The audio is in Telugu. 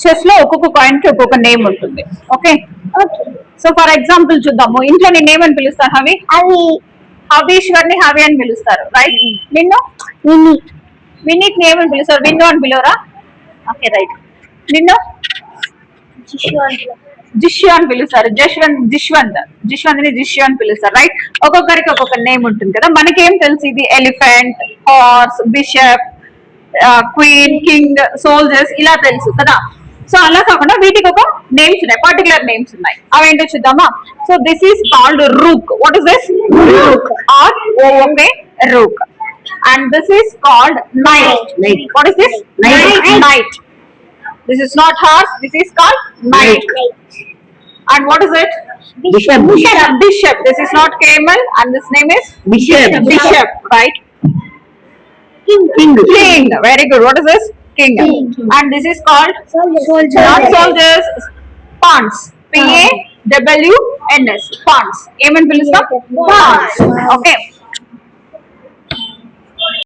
చెస్ లో ఒక్కొక్క కాయిన్ కి ఒక్కొక్క నేమ్ ఉంటుంది. ఓకే, సో ఫర్ ఎగ్జాంపుల్ చూద్దాము. ఇంట్లో నీ నేమ్ అని పిలుస్తారు హవి. హవీశ్వర్ని హవి అని పిలుస్తారు, రైట్. నిన్ను వినీత్ నేమ్ అని పిలుస్తారు, విన్ను అని పిలవరా? Okay, right. నిన్ను జిష్యు అని పిలుస్తారు, జిష్వంత్ ని జిష్యు అని పిలుస్తారు, రైట్. ఒక్కొక్కరికి ఒక్కొక్క నేమ్ ఉంటుంది కదా. మనకేం తెలుసు? ఇది elephant, horse, bishop, queen, king, soldiers ఇలా తెలుసు కదా. సో అలా కాకుండా వీటికి ఒక నేమ్స్ ఉన్నాయి, పర్టికులర్ నేమ్స్ ఉన్నాయి. అవేంటో చూద్దామా? So this is called rook. What is this? Rook or okay, rook. And this is called knight. What is this? Knight. This is not horse, this is called knight. And what is it? Bishop. This is not camel and this name is bishop, right? King. Very good. What is this? King. And this is called not soldiers, pawns. PAWNS. Pawns. Pawns. Okay.